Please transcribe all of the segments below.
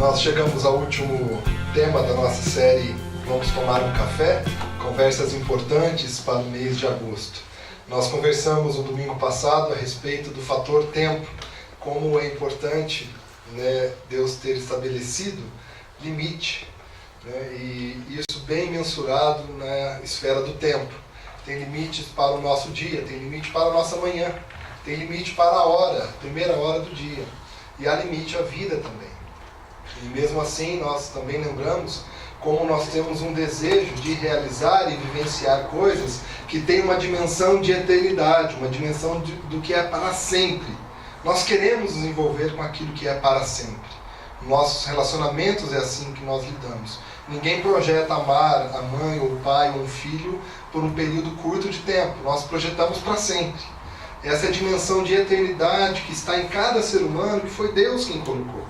Nós chegamos ao último tema da nossa série Vamos Tomar um Café, conversas importantes para o mês de agosto. Nós conversamos no domingo passado a respeito do fator tempo, como é importante, Deus ter estabelecido limite, e isso bem mensurado na esfera do tempo. Tem limites para o nosso dia, tem limite para a nossa manhã, tem limite para a hora, primeira hora do dia, e há limite à vida também. E mesmo assim nós também lembramos como nós temos um desejo de realizar e vivenciar coisas que têm uma dimensão de eternidade, uma dimensão do que é para sempre. Nós queremos nos envolver com aquilo que é para sempre. Nossos relacionamentos é assim que nós lidamos. Ninguém projeta amar a mãe ou o pai ou um filho por um período curto de tempo. Nós projetamos para sempre. Essa é a dimensão de eternidade que está em cada ser humano, que foi Deus quem colocou.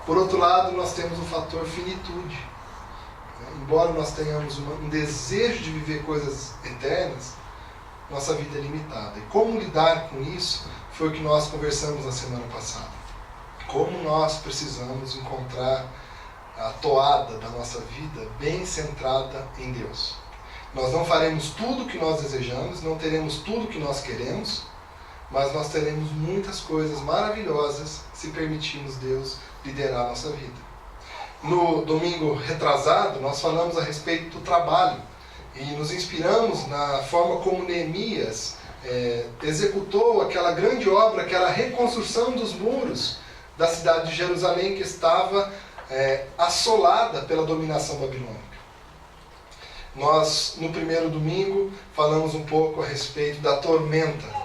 Por outro lado, nós temos o fator finitude. Embora nós tenhamos um desejo de viver coisas eternas, nossa vida é limitada. E como lidar com isso foi o que nós conversamos na semana passada. Como nós precisamos encontrar a toada da nossa vida bem centrada em Deus. Nós não faremos tudo o que nós desejamos, não teremos tudo o que nós queremos, mas nós teremos muitas coisas maravilhosas se permitirmos Deus liderar a nossa vida. No domingo retrasado, nós falamos a respeito do trabalho e nos inspiramos na forma como Neemias executou aquela grande obra que era a reconstrução dos muros da cidade de Jerusalém, que estava assolada pela dominação babilônica. Nós, no primeiro domingo, falamos um pouco a respeito da tormenta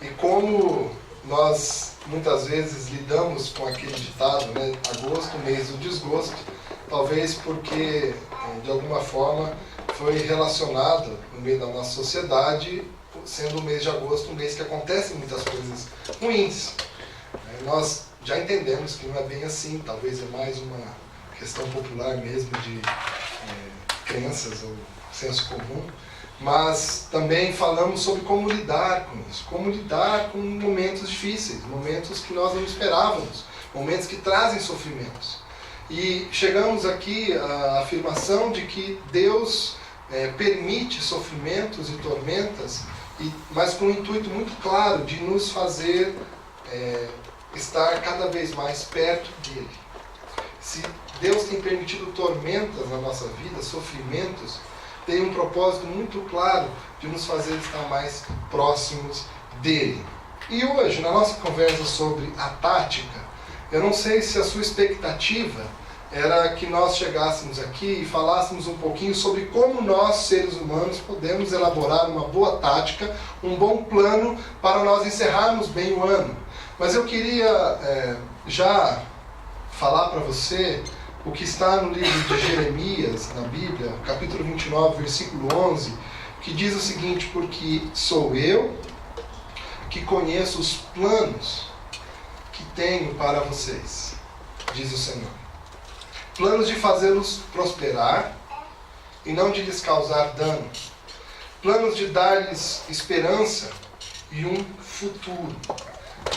e como nós muitas vezes lidamos com aquele ditado, agosto, mês do desgosto, talvez porque de alguma forma foi relacionado no meio da nossa sociedade, sendo o mês de agosto um mês que acontecem muitas coisas ruins. Nós já entendemos que não é bem assim, talvez é mais uma questão popular mesmo de crenças ou senso comum, mas também falamos sobre como lidar com isso, como lidar com momentos difíceis, momentos que nós não esperávamos, momentos que trazem sofrimentos. E chegamos aqui à afirmação de que Deus permite sofrimentos e tormentas, mas com um intuito muito claro de nos fazer estar cada vez mais perto dele. Se Deus tem permitido tormentas na nossa vida, sofrimentos, tem um propósito muito claro de nos fazer estar mais próximos dele. E hoje, na nossa conversa sobre a tática, eu não sei se a sua expectativa era que nós chegássemos aqui e falássemos um pouquinho sobre como nós, seres humanos, podemos elaborar uma boa tática, um bom plano para nós encerrarmos bem o ano. Mas eu queria já falar para você o que está no livro de Jeremias, na Bíblia, capítulo 29, versículo 11, que diz o seguinte: porque sou eu que conheço os planos que tenho para vocês, diz o Senhor. Planos de fazê-los prosperar e não de lhes causar dano. Planos de dar-lhes esperança e um futuro.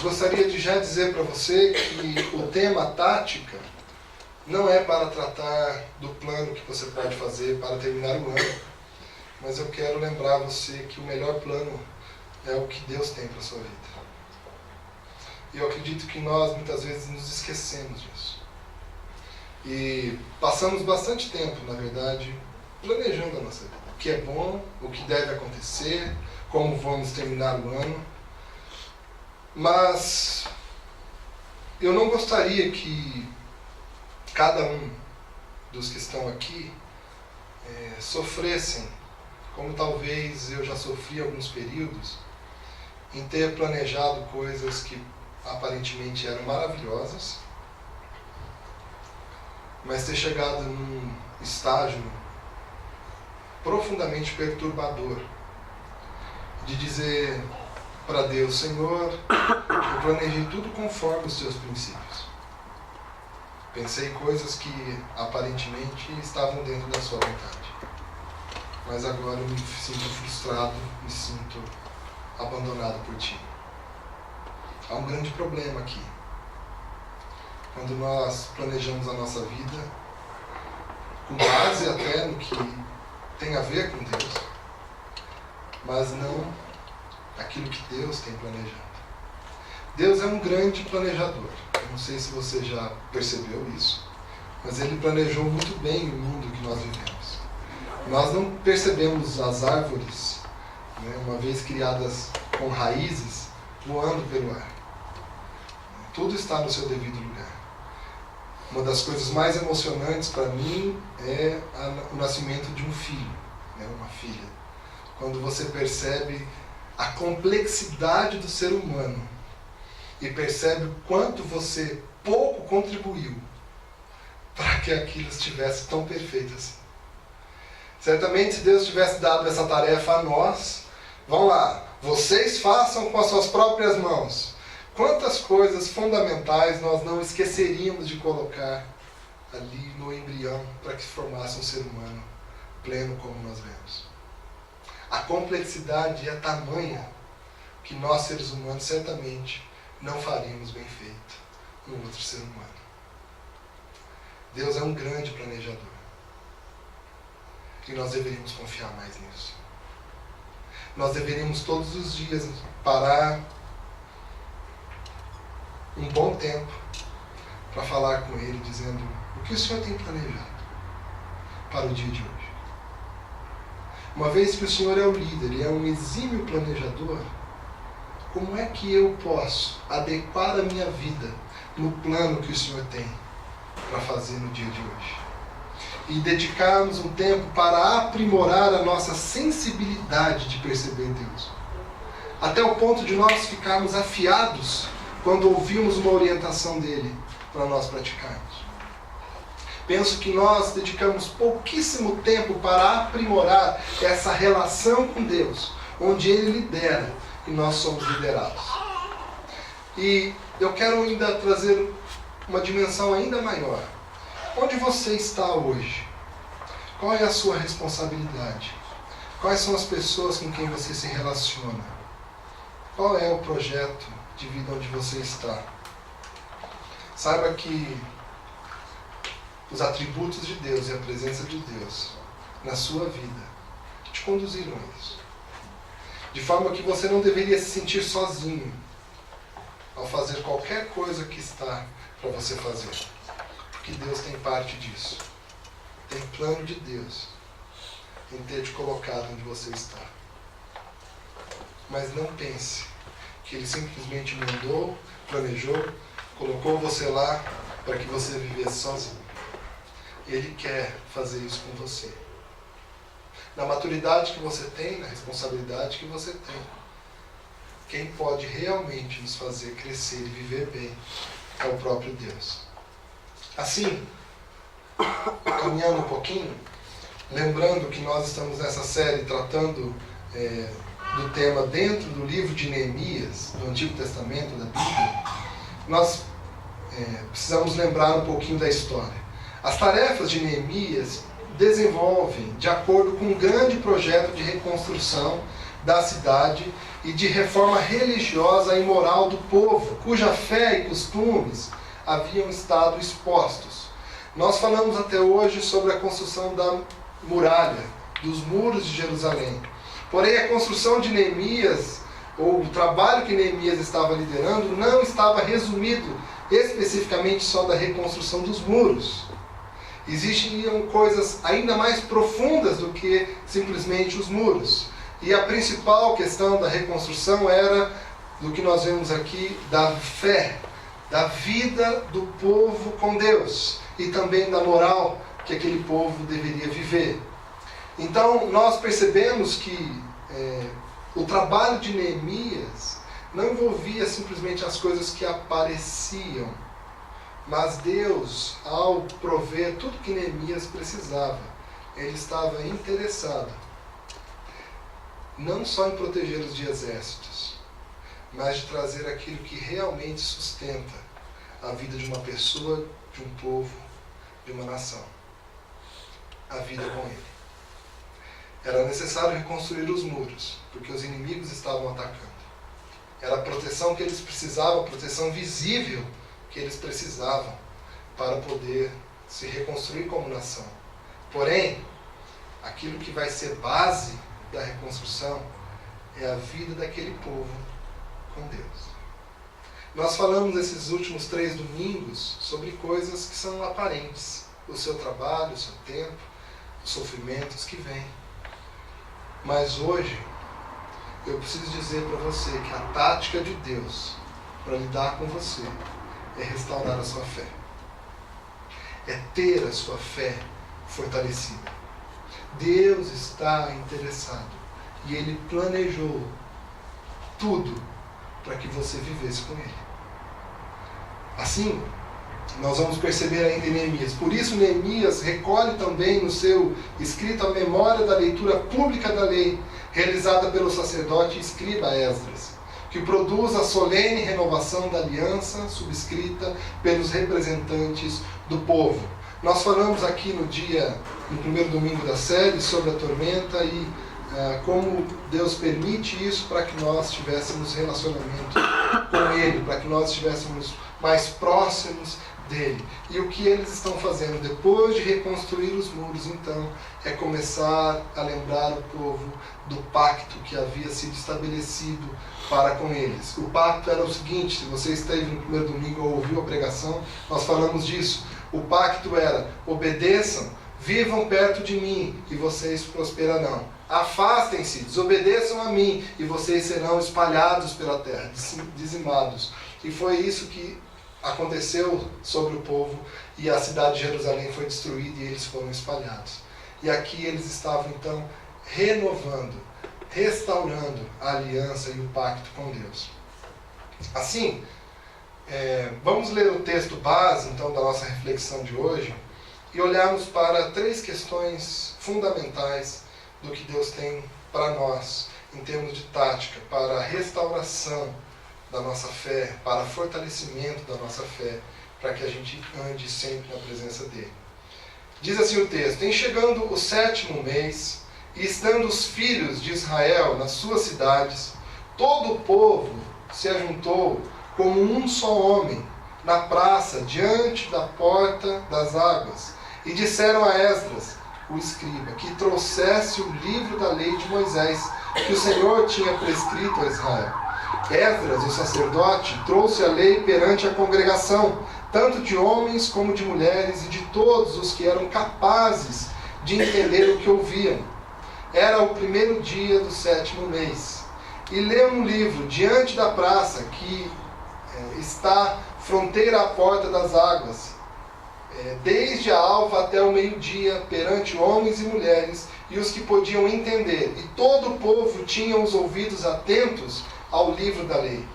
Gostaria de já dizer para você que o tema tática não é para tratar do plano que você pode fazer para terminar o ano, mas eu quero lembrar você que o melhor plano é o que Deus tem para a sua vida. E eu acredito que nós muitas vezes nos esquecemos disso. E passamos bastante tempo, na verdade, planejando a nossa vida. O que é bom, o que deve acontecer, como vamos terminar o ano. Mas eu não gostaria que cada um dos que estão aqui sofressem, como talvez eu já sofri alguns períodos, em ter planejado coisas que aparentemente eram maravilhosas, mas ter chegado num estágio profundamente perturbador, de dizer para Deus: Senhor, eu planejei tudo conforme os teus princípios. Pensei coisas que aparentemente estavam dentro da sua vontade. Mas agora eu me sinto frustrado, me sinto abandonado por ti. Há um grande problema aqui. quando nós planejamos a nossa vida, com base até no que tem a ver com Deus, mas não aquilo que Deus tem planejado. Deus é um grande planejador. Eu não sei se você já percebeu isso, mas Ele planejou muito bem o mundo que nós vivemos. Nós não percebemos as árvores, né, uma vez criadas com raízes, voando pelo ar. Tudo está no seu devido lugar. Uma das coisas mais emocionantes para mim é o nascimento de um filho, né, uma filha. Quando você percebe a complexidade do ser humano e percebe o quanto você pouco contribuiu para que aquilo estivesse tão perfeito assim. Certamente, se Deus tivesse dado essa tarefa a nós, vão lá, vocês façam com as suas próprias mãos. Quantas coisas fundamentais nós não esqueceríamos de colocar ali no embrião para que se formasse um ser humano pleno como nós vemos. A complexidade é tamanha que nós, seres humanos, certamente não faríamos bem feito um outro ser humano. Deus é um grande planejador. E nós deveríamos confiar mais nisso. Nós deveríamos todos os dias parar um bom tempo para falar com Ele, dizendo o que o Senhor tem planejado para o dia de hoje. Uma vez que o Senhor é o líder e é um exímio planejador, como é que eu posso adequar a minha vida no plano que o Senhor tem para fazer no dia de hoje? E dedicarmos um tempo para aprimorar a nossa sensibilidade de perceber Deus. Até o ponto de nós ficarmos afiados quando ouvimos uma orientação dele para nós praticarmos. Penso que nós dedicamos pouquíssimo tempo para aprimorar essa relação com Deus, onde Ele lidera e nós somos liderados. E eu quero ainda trazer uma dimensão ainda maior. Onde você está hoje? Qual é a sua responsabilidade? Quais são as pessoas com quem você se relaciona? Qual é o projeto de vida onde você está? Saiba que os atributos de Deus e a presença de Deus na sua vida te conduziram a isso. De forma que você não deveria se sentir sozinho ao fazer qualquer coisa que está para você fazer. Porque Deus tem parte disso. Tem plano de Deus em ter te colocado onde você está. Mas não pense que Ele simplesmente mandou, planejou, colocou você lá para que você vivesse sozinho. Ele quer fazer isso com você. Na maturidade que você tem, na responsabilidade que você tem, quem pode realmente nos fazer crescer e viver bem é o próprio Deus. Assim, caminhando um pouquinho, lembrando que nós estamos nessa série tratando do tema dentro do livro de Neemias, do Antigo Testamento, da Bíblia, nós precisamos lembrar um pouquinho da história. As tarefas de Neemias desenvolvem de acordo com um grande projeto de reconstrução da cidade e de reforma religiosa e moral do povo, cuja fé e costumes haviam estado expostos. Nós falamos até hoje sobre a construção da muralha, dos muros de Jerusalém. Porém, a construção de Neemias, ou o trabalho que Neemias estava liderando, não estava resumido especificamente só da reconstrução dos muros. Existiam coisas ainda mais profundas do que simplesmente os muros. E a principal questão da reconstrução era, do que nós vemos aqui, da fé, da vida do povo com Deus e também da moral que aquele povo deveria viver. Então, nós percebemos que o trabalho de Neemias não envolvia simplesmente as coisas que apareciam, mas Deus, ao prover tudo que Neemias precisava, Ele estava interessado não só em proteger os de exércitos, mas de trazer aquilo que realmente sustenta a vida de uma pessoa, de um povo, de uma nação. A vida com Ele. Era necessário reconstruir os muros, porque os inimigos estavam atacando. Era a proteção que eles precisavam, a proteção visível que eles precisavam para poder se reconstruir como nação. Porém, aquilo que vai ser base da reconstrução é a vida daquele povo com Deus. Nós falamos nesses últimos 3 domingos sobre coisas que são aparentes. O seu trabalho, o seu tempo, os sofrimentos que vêm. Mas hoje, eu preciso dizer para você que a tática de Deus para lidar com você é restaurar a sua fé. É ter a sua fé fortalecida. Deus está interessado e Ele planejou tudo para que você vivesse com Ele. Assim, nós vamos perceber ainda em Neemias. Por isso, Neemias recolhe também no seu escrito a memória da leitura pública da lei, realizada pelo sacerdote e escriba Esdras, que produz a solene renovação da aliança subscrita pelos representantes do povo. Nós falamos aqui no primeiro domingo da série, sobre a tormenta e como Deus permite isso para que nós tivéssemos relacionamento com Ele, para que nós estivéssemos mais próximos dele. E o que eles estão fazendo depois de reconstruir os muros, então, é começar a lembrar o povo do pacto que havia sido estabelecido para com eles. O pacto era o seguinte: se você esteve no primeiro domingo ou ouviu a pregação, nós falamos disso. O pacto era: obedeçam, vivam perto de mim e vocês prosperarão. Afastem-se, desobedeçam a mim e vocês serão espalhados pela terra, dizimados. E foi isso que aconteceu sobre o povo, e a cidade de Jerusalém foi destruída e eles foram espalhados. E aqui eles estavam então renovando, restaurando a aliança e o pacto com Deus. Assim, vamos ler o texto base então da nossa reflexão de hoje e olharmos para 3 questões fundamentais do que Deus tem para nós em termos de tática, para a restauração da nossa fé, para fortalecimento da nossa fé, para que a gente ande sempre na presença dele. Diz assim o texto: em chegando o 7º mês, e estando os filhos de Israel nas suas cidades, todo o povo se ajuntou como um só homem, na praça, diante da porta das águas, e disseram a Esdras, o escriba, que trouxesse o livro da lei de Moisés, que o Senhor tinha prescrito a Israel. Esdras, o sacerdote, trouxe a lei perante a congregação, tanto de homens como de mulheres e de todos os que eram capazes de entender o que ouviam. Era o 1º dia do 7º mês. E leu um livro diante da praça, que está fronteira à porta das águas, desde a alva até o meio-dia, perante homens e mulheres, e os que podiam entender. E todo o povo tinha os ouvidos atentos ao livro da lei.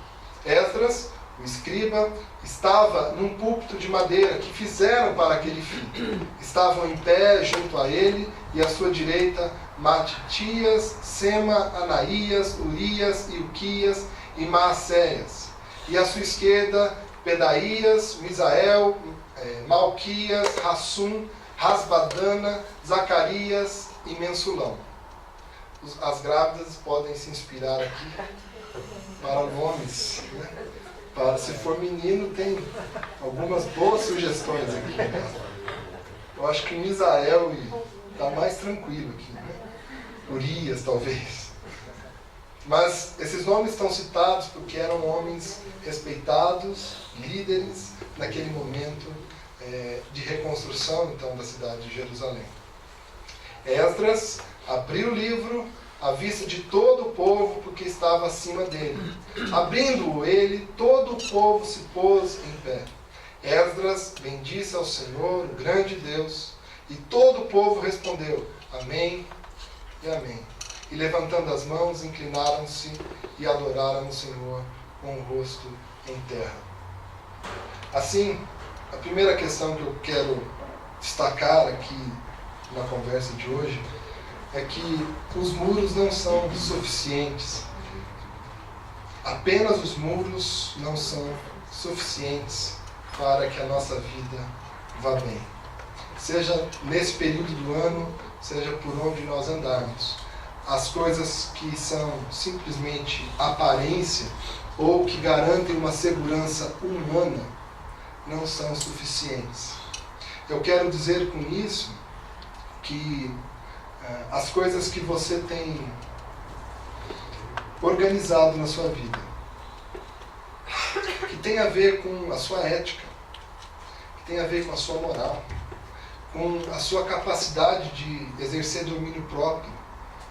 Esdras, o escriba, estava num púlpito de madeira que fizeram para aquele fim. Estavam em pé junto a ele, e à sua direita Matitias, Sema, Anaías, Urias, Ilquias e Maacéias. E à sua esquerda Pedaías, Misael, Malquias, Rassum, Rasbadana, Zacarias e Mensulão. As grávidas podem se inspirar aqui para nomes, né? Se for menino, tem algumas boas sugestões aqui, né? Eu acho que Misael está mais tranquilo aqui, né? Urias, talvez. Mas esses nomes estão citados porque eram homens respeitados, líderes, naquele momento de reconstrução, então, da cidade de Jerusalém. Esdras abriu o livro à vista de todo o povo, porque estava acima dele. Abrindo-o ele, todo o povo se pôs em pé. Esdras bendisse ao Senhor, o grande Deus, e todo o povo respondeu: Amém e Amém. E levantando as mãos, inclinaram-se e adoraram o Senhor com o rosto em terra. Assim, a primeira questão que eu quero destacar aqui na conversa de hoje é que os muros não são suficientes. Apenas os muros não são suficientes para que a nossa vida vá bem. Seja nesse período do ano, seja por onde nós andarmos. As coisas que são simplesmente aparência ou que garantem uma segurança humana não são suficientes. Eu quero dizer com isso que as coisas que você tem organizado na sua vida, que tem a ver com a sua ética, que tem a ver com a sua moral, com a sua capacidade de exercer domínio próprio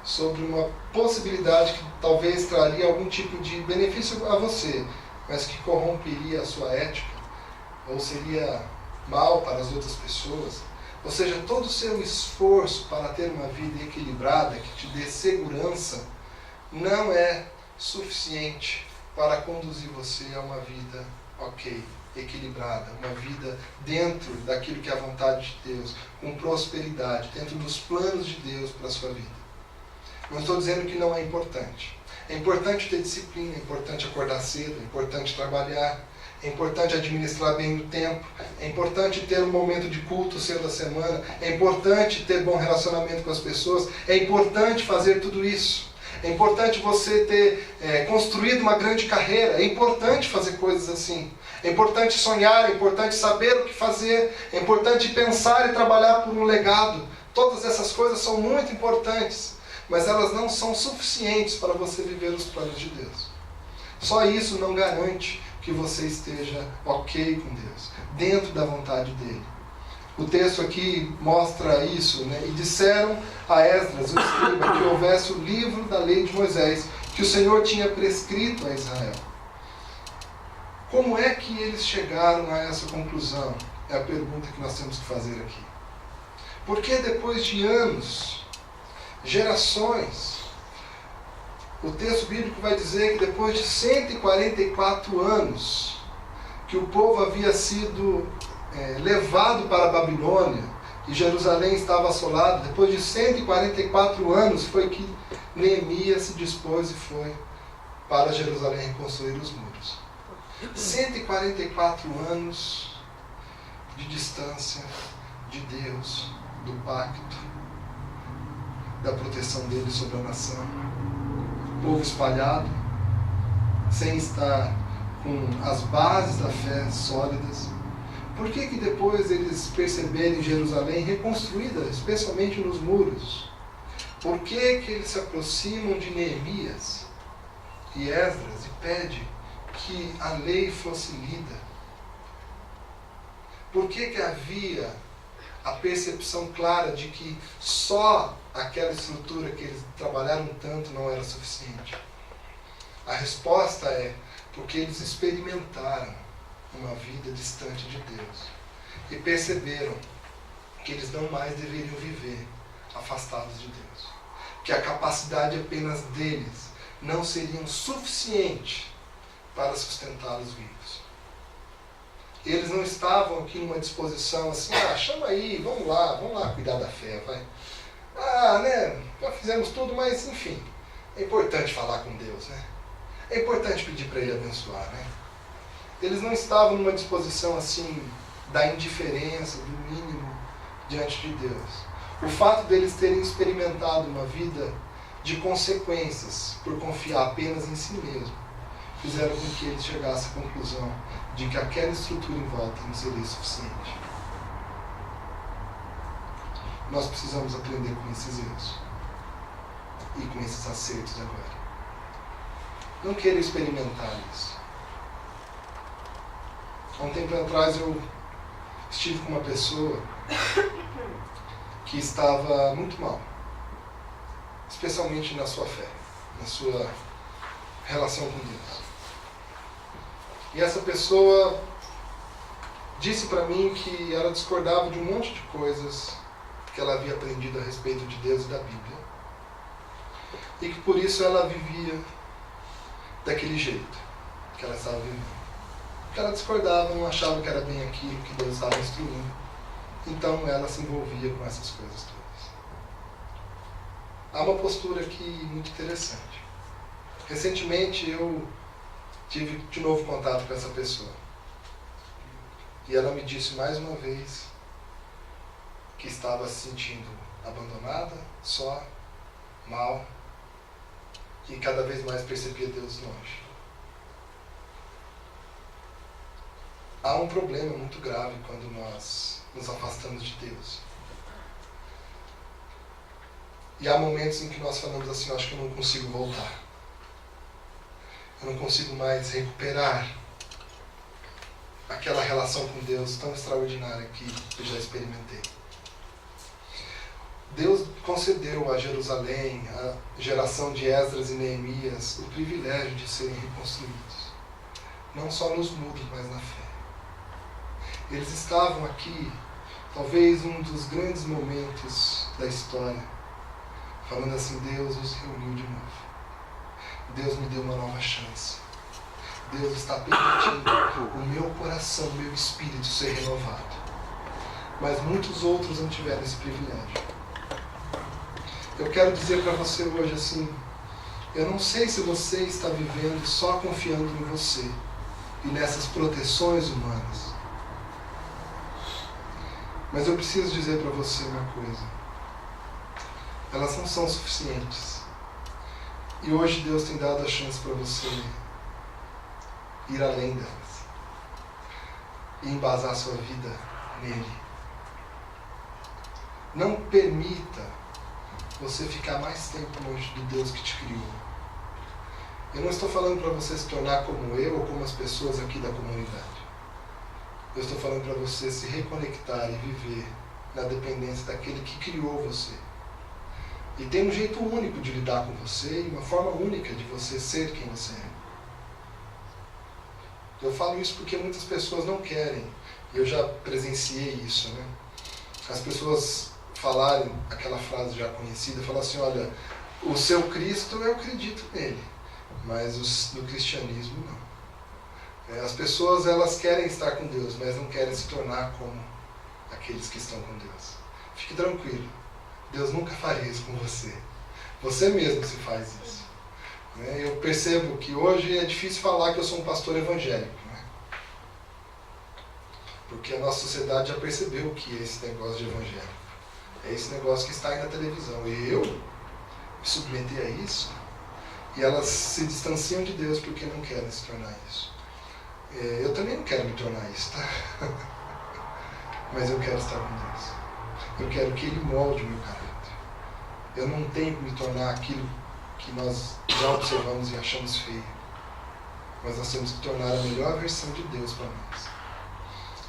sobre uma possibilidade que talvez traria algum tipo de benefício a você, mas que corromperia a sua ética, ou seria mal para as outras pessoas. Ou seja, todo o seu esforço para ter uma vida equilibrada, que te dê segurança, não é suficiente para conduzir você a uma vida equilibrada, uma vida dentro daquilo que é a vontade de Deus, com prosperidade, dentro dos planos de Deus para a sua vida. Não estou dizendo que não é importante. É importante ter disciplina, é importante acordar cedo, é importante trabalhar, é importante administrar bem o tempo, é importante ter um momento de culto cedo da semana, é importante ter bom relacionamento com as pessoas, é importante fazer tudo isso. É importante você ter construído uma grande carreira, é importante fazer coisas assim. É importante sonhar, é importante saber o que fazer, é importante pensar e trabalhar por um legado. Todas essas coisas são muito importantes, mas elas não são suficientes para você viver os planos de Deus. Só isso não garante que você esteja ok com Deus, dentro da vontade dele. O texto aqui mostra isso, né? E disseram a Esdras, o escriba, que houvesse o livro da lei de Moisés, que o Senhor tinha prescrito a Israel. Como é que eles chegaram a essa conclusão? É a pergunta que nós temos que fazer aqui. Porque depois de anos, gerações, o texto bíblico vai dizer que depois de 144 anos que o povo havia sido levado para a Babilônia e Jerusalém estava assolada, depois de 144 anos foi que Neemias se dispôs e foi para Jerusalém reconstruir os muros. 144 anos de distância de Deus, do pacto, da proteção dele sobre a nação. Povo espalhado, sem estar com as bases da fé sólidas. Por que depois eles perceberem Jerusalém reconstruída, especialmente nos muros? Por que eles se aproximam de Neemias e Esdras e pedem que a lei fosse lida? Por que havia a percepção clara de que só aquela estrutura que eles trabalharam tanto não era suficiente? A resposta é porque eles experimentaram uma vida distante de Deus e perceberam que eles não mais deveriam viver afastados de Deus, que a capacidade apenas deles não seria suficiente para sustentá-los vivos. Eles não estavam aqui numa disposição assim, chama aí, vamos lá cuidar da fé, vai. Já fizemos tudo, mas enfim, é importante falar com Deus, né? É importante pedir para Ele abençoar, né? Eles não estavam numa disposição assim, da indiferença, do mínimo, diante de Deus. O fato deles terem experimentado uma vida de consequências por confiar apenas em si mesmo, fizeram com que eles chegassem à conclusão de que aquela estrutura em volta não seria suficiente. Nós precisamos aprender com esses erros e com esses acertos agora. Não queira experimentar isso. Há um tempo atrás eu estive com uma pessoa que estava muito mal, especialmente na sua fé, na sua relação com Deus. E essa pessoa disse para mim que ela discordava de um monte de coisas que ela havia aprendido a respeito de Deus e da Bíblia, e que por isso ela vivia daquele jeito que ela estava vivendo. Porque ela discordava, não achava que era bem aquilo que Deus estava instruindo. Então ela se envolvia com essas coisas todas. Há uma postura aqui muito interessante. Recentemente eu tive de novo contato com essa pessoa. E ela me disse mais uma vez que estava se sentindo abandonada, só, mal, e cada vez mais percebia Deus longe. há um problema muito grave quando nós nos afastamos de Deus. E há momentos em que nós falamos assim, eu acho que eu não consigo voltar. Eu não consigo mais recuperar aquela relação com Deus tão extraordinária que eu já experimentei. Deus concedeu a Jerusalém, a geração de Esdras e Neemias, o privilégio de serem reconstruídos. Não só nos muros, mas na fé. Eles estavam aqui, talvez um dos grandes momentos da história, falando assim, Deus nos reuniu de novo. Deus me deu uma nova chance. Deus está permitindo o meu coração, o meu espírito ser renovado. Mas muitos outros não tiveram esse privilégio. Eu quero dizer para você hoje assim, eu não sei se você está vivendo só confiando em você e nessas proteções humanas. Mas eu preciso dizer para você uma coisa. Elas não são suficientes. E hoje Deus tem dado a chance para você ir além delas. E embasar sua vida nele. Não permita você ficar mais tempo longe do Deus que te criou. Eu não estou falando para você se tornar como eu ou como as pessoas aqui da comunidade. Eu estou falando para você se reconectar e viver na dependência daquele que criou você. E tem um jeito único de lidar com você e uma forma única de você ser quem você é. Eu falo isso porque muitas pessoas não querem. E eu já presenciei isso, né? As pessoas falarem aquela frase já conhecida, falar assim, olha, o seu Cristo eu acredito nele, mas no cristianismo não. As pessoas elas querem estar com Deus, mas não querem se tornar como aqueles que estão com Deus. Fique tranquilo, Deus nunca faria isso com você. Você mesmo se faz isso. Eu percebo que hoje é difícil falar que eu sou um pastor evangélico, né? Porque a nossa sociedade já percebeu o que é esse negócio de evangélico. É esse negócio que está aí na televisão. E eu me submeter a isso, e elas se distanciam de Deus porque não querem se tornar isso. Eu também não quero me tornar isso, tá? Mas eu quero estar com Deus. Eu quero que Ele molde o meu caráter. Eu não tenho que me tornar aquilo que nós já observamos e achamos feio. Mas nós temos que tornar a melhor versão de Deus para nós.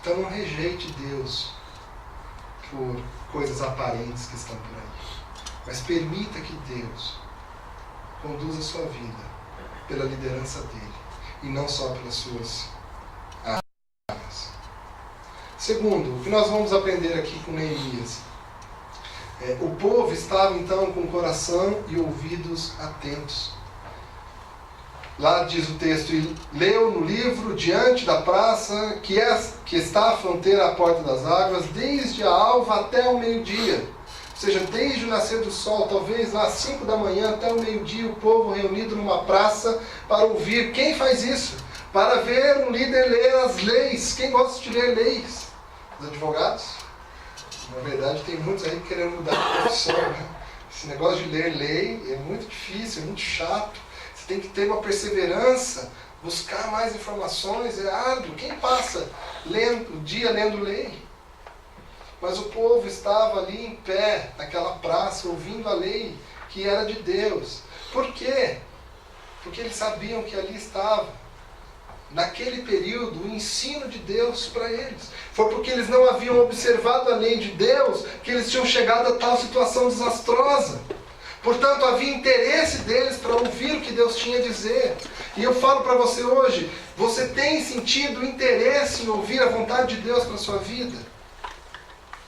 Então não rejeite Deus por coisas aparentes que estão por aí. Mas permita que Deus conduza a sua vida pela liderança dEle. E não só pelas suas armas. Segundo, o que nós vamos aprender aqui com Neemias? O povo estava então com o coração e ouvidos atentos. Lá diz o texto, e leu no livro diante da praça que está à fronteira à porta das águas, desde a alva até o meio-dia. Ou seja, desde o nascer do sol, talvez lá às 5 da manhã até o meio-dia, o povo reunido numa praça para ouvir. Quem faz isso? Para ver um líder ler as leis. Quem gosta de ler leis? Os advogados? Na verdade, tem muitos aí querendo mudar de profissão, né? Esse negócio de ler lei é muito difícil, é muito chato. Você tem que ter uma perseverança, buscar mais informações, é árduo. Quem passa o dia lendo lei? Mas o povo estava ali em pé, naquela praça, ouvindo a lei que era de Deus. Por quê? Porque eles sabiam que ali estava, naquele período, o ensino de Deus para eles. Foi porque eles não haviam observado a lei de Deus que eles tinham chegado a tal situação desastrosa. Portanto, havia interesse deles para ouvir o que Deus tinha a dizer. E eu falo para você hoje, você tem sentido interesse em ouvir a vontade de Deus para a sua vida?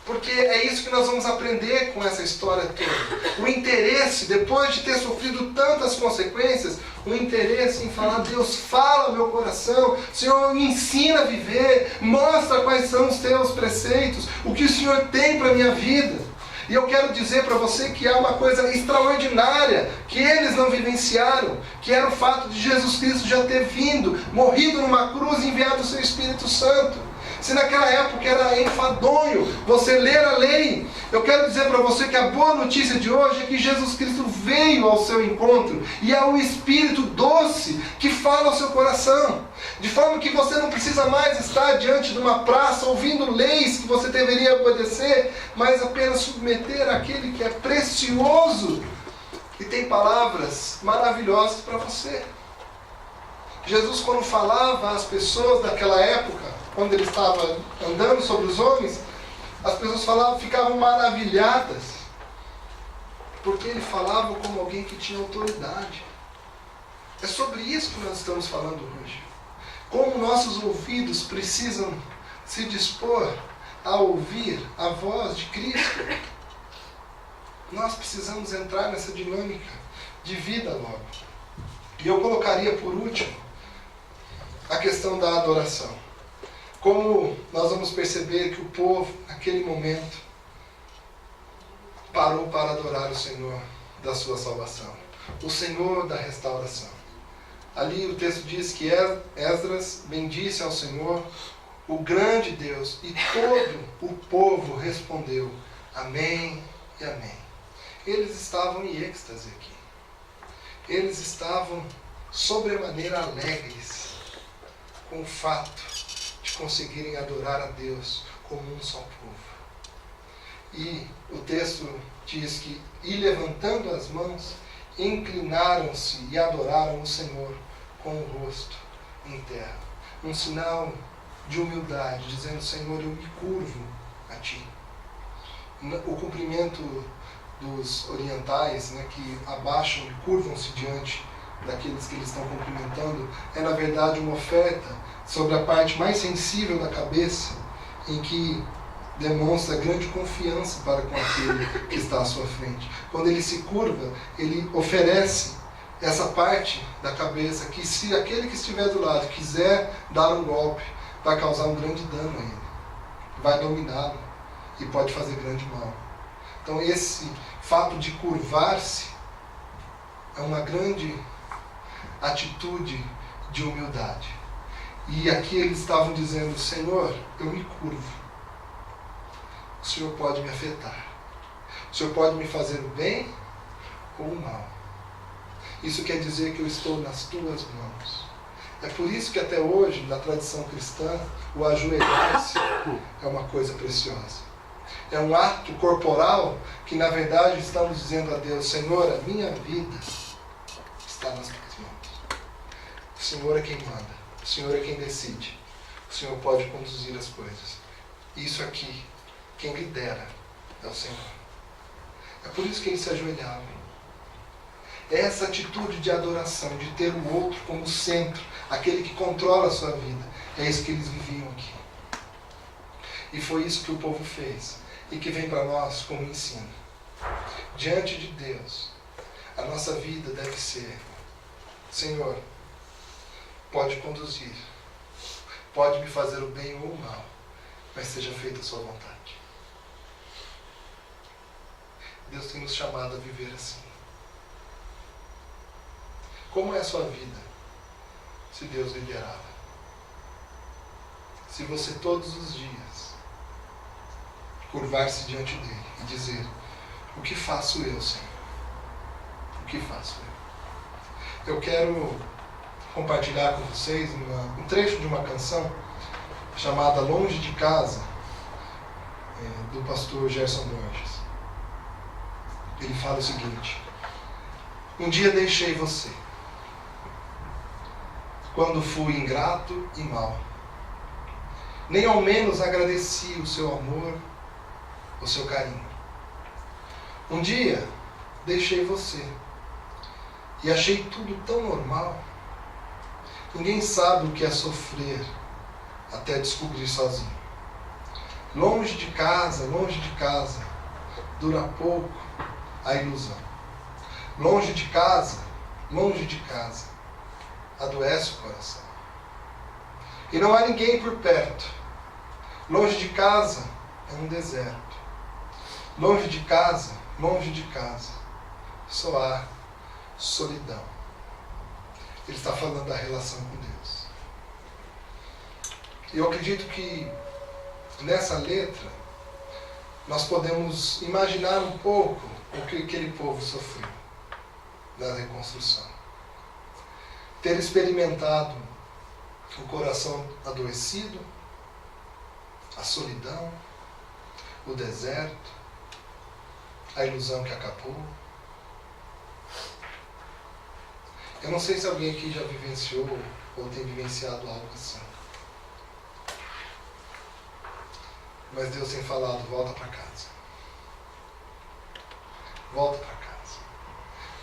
Porque é isso que nós vamos aprender com essa história toda. O interesse, depois de ter sofrido tantas consequências, o interesse em falar, Deus, fala ao meu coração, Senhor, me ensina a viver, mostra quais são os teus preceitos, o que o Senhor tem para a minha vida. E eu quero dizer para você que há uma coisa extraordinária que eles não vivenciaram, que era o fato de Jesus Cristo já ter vindo, morrido numa cruz e enviado o seu Espírito Santo. Se naquela época era enfadonho você ler a lei, eu quero dizer para você que a boa notícia de hoje é que Jesus Cristo veio ao seu encontro e é o Espírito doce que fala ao seu coração. De forma que você não precisa mais estar diante de uma praça ouvindo leis que você deveria obedecer, mas apenas submeter àquele que é precioso e tem palavras maravilhosas para você. Jesus, quando falava às pessoas daquela época, quando ele estava andando sobre os homens, as pessoas ficavam maravilhadas, porque ele falava como alguém que tinha autoridade. É sobre isso que nós estamos falando hoje. Como nossos ouvidos precisam se dispor a ouvir a voz de Cristo. Nós precisamos entrar nessa dinâmica de vida logo. E eu colocaria por último a questão da adoração. Como nós vamos perceber que o povo, naquele momento, parou para adorar o Senhor da sua salvação, o Senhor da restauração. Ali o texto diz que Esdras bendisse ao Senhor, o grande Deus, e todo o povo respondeu: amém e amém. Eles estavam em êxtase aqui. Eles estavam sobremaneira alegres com o fato de conseguirem adorar a Deus como um só povo. E o texto diz que, e levantando as mãos, inclinaram-se e adoraram o Senhor com o rosto em terra. Um sinal de humildade, dizendo: Senhor, eu me curvo a Ti. O cumprimento dos orientais, né, que abaixam e curvam-se diante daqueles que eles estão cumprimentando, é na verdade uma oferta sobre a parte mais sensível da cabeça, em que demonstra grande confiança para com aquele que está à sua frente. Quando ele se curva, ele oferece essa parte da cabeça que, se aquele que estiver do lado quiser dar um golpe, vai causar um grande dano a ele, vai dominá-lo e pode fazer grande mal. Então esse fato de curvar-se é uma grande atitude de humildade. E aqui eles estavam dizendo: Senhor, eu me curvo. O Senhor pode me afetar. O Senhor pode me fazer o bem ou o mal. Isso quer dizer que eu estou nas tuas mãos. É por isso que até hoje, na tradição cristã, o ajoelhar-se é uma coisa preciosa. É um ato corporal que, na verdade, estamos dizendo a Deus: Senhor, a minha vida está nas tuas mãos. O Senhor é quem manda. O Senhor é quem decide. O Senhor pode conduzir as coisas. Isso aqui, quem lidera é o Senhor. É por isso que eles se ajoelhavam. Essa atitude de adoração, de ter o outro como centro, aquele que controla a sua vida, é isso que eles viviam aqui. E foi isso que o povo fez, e que vem para nós como ensino. Diante de Deus, a nossa vida deve ser: Senhor, pode conduzir, pode me fazer o bem ou o mal, mas seja feita a sua vontade. Deus tem nos chamado a viver assim. Como é a sua vida se Deus liderava? Se você todos os dias curvar-se diante dele e dizer: o que faço eu, Senhor? O que faço eu? Eu quero compartilhar com vocês um trecho de uma canção chamada Longe de Casa, do pastor Gerson Borges. Ele fala o seguinte: um dia deixei você, quando fui ingrato e mau. Nem ao menos agradeci o seu amor, o seu carinho. Um dia deixei você e achei tudo tão normal. Ninguém sabe o que é sofrer até descobrir sozinho. Longe de casa, dura pouco a ilusão. Longe de casa, adoece o coração. E não há ninguém por perto. Longe de casa é um deserto. Longe de casa, só há solidão. Ele está falando da relação com Deus. E eu acredito que nessa letra, nós podemos imaginar um pouco o que aquele povo sofreu na reconstrução. Ter experimentado o coração adoecido, a solidão, o deserto, a ilusão que acabou. Eu não sei se alguém aqui já vivenciou ou tem vivenciado algo assim. Mas Deus tem falado, volta para casa. Volta para casa.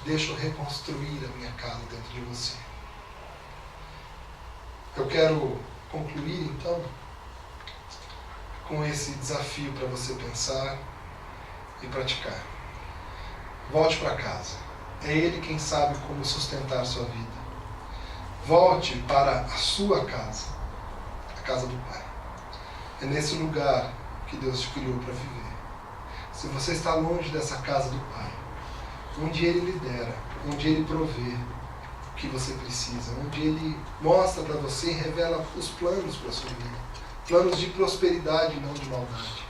Deixa eu reconstruir a minha casa dentro de você. Eu quero concluir então com esse desafio para você pensar e praticar. Volte para casa. É Ele quem sabe como sustentar a sua vida. Volte para a sua casa, a casa do Pai. É nesse lugar que Deus te criou para viver. Se você está longe dessa casa do Pai, onde Ele lidera, onde Ele provê o que você precisa, onde Ele mostra para você e revela os planos para a sua vida, planos de prosperidade e não de maldade.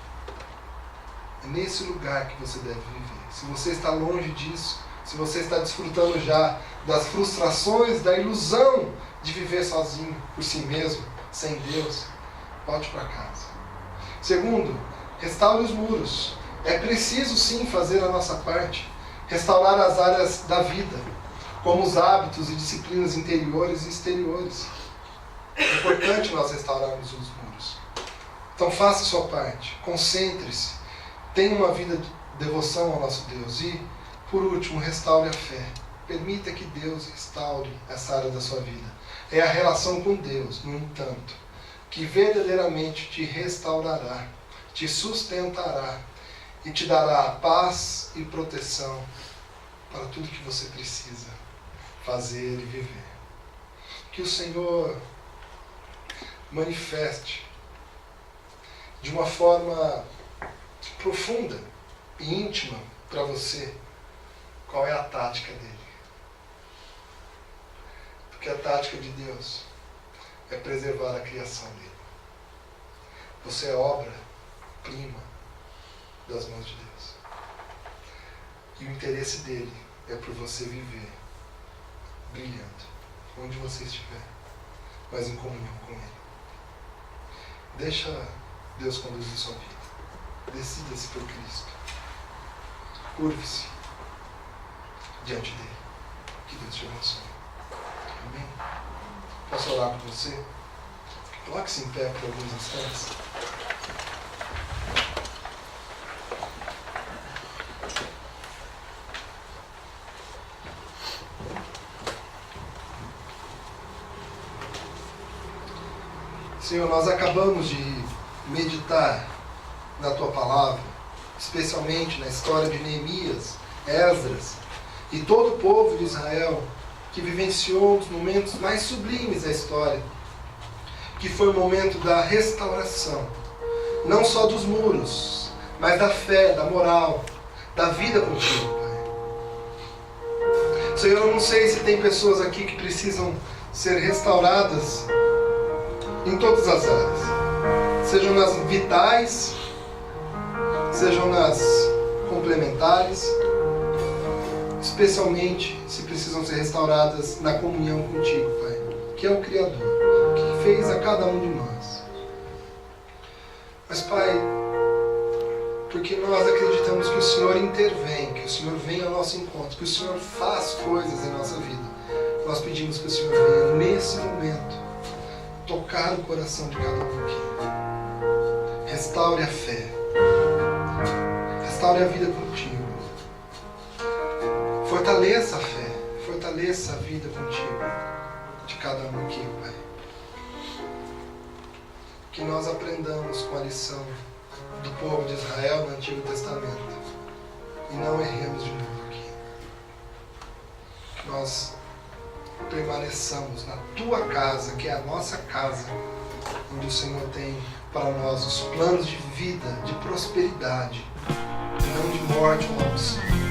É nesse lugar que você deve viver. Se você está longe disso, se você está desfrutando já das frustrações, da ilusão de viver sozinho, por si mesmo, sem Deus, volte para casa. Segundo, restaure os muros. É preciso sim fazer a nossa parte, restaurar as áreas da vida, como os hábitos e disciplinas interiores e exteriores. É importante nós restaurarmos os muros. Então faça a sua parte, concentre-se, tenha uma vida de devoção ao nosso Deus e, por último, restaure a fé. Permita que Deus restaure essa área da sua vida. É a relação com Deus, no entanto, que verdadeiramente te restaurará, te sustentará e te dará paz e proteção para tudo que você precisa fazer e viver. Que o Senhor manifeste de uma forma profunda e íntima para você qual é a tática dele. Porque a tática de Deus é preservar a criação dele. Você é obra-prima das mãos de Deus. E o interesse dele é por você viver brilhando, onde você estiver, mas em comunhão com Ele. Deixa Deus conduzir sua vida. Decida-se por Cristo. Curve-se diante dele. Que Deus te abençoe. Amém? Posso orar por você? Coloque-se em pé por alguns instantes. Senhor, nós acabamos de meditar na Tua Palavra, especialmente na história de Neemias, Esdras e todo o povo de Israel que vivenciou um dos momentos mais sublimes da história, que foi o momento da restauração, não só dos muros, mas da fé, da moral, da vida contigo, Pai. Senhor, eu não sei se tem pessoas aqui que precisam ser restauradas em todas as áreas, sejam nas vitais, sejam nas complementares, especialmente se precisam ser restauradas na comunhão contigo, Pai, que é o Criador, que fez a cada um de nós. Mas, Pai, porque nós acreditamos que o Senhor intervém, que o Senhor vem ao nosso encontro, que o Senhor faz coisas em nossa vida, nós pedimos que o Senhor venha nesse momento tocar o coração de cada um aqui. Restaure a fé. Restaure a vida contigo. Fortaleça a fé. Fortaleça a vida contigo. De cada um aqui, Pai. Que nós aprendamos com a lição do povo de Israel no Antigo Testamento. E não erremos de novo aqui. Que nós permaneçamos na Tua casa, que é a nossa casa, onde o Senhor tem para nós os planos de vida, de prosperidade, e não de morte ou maldição.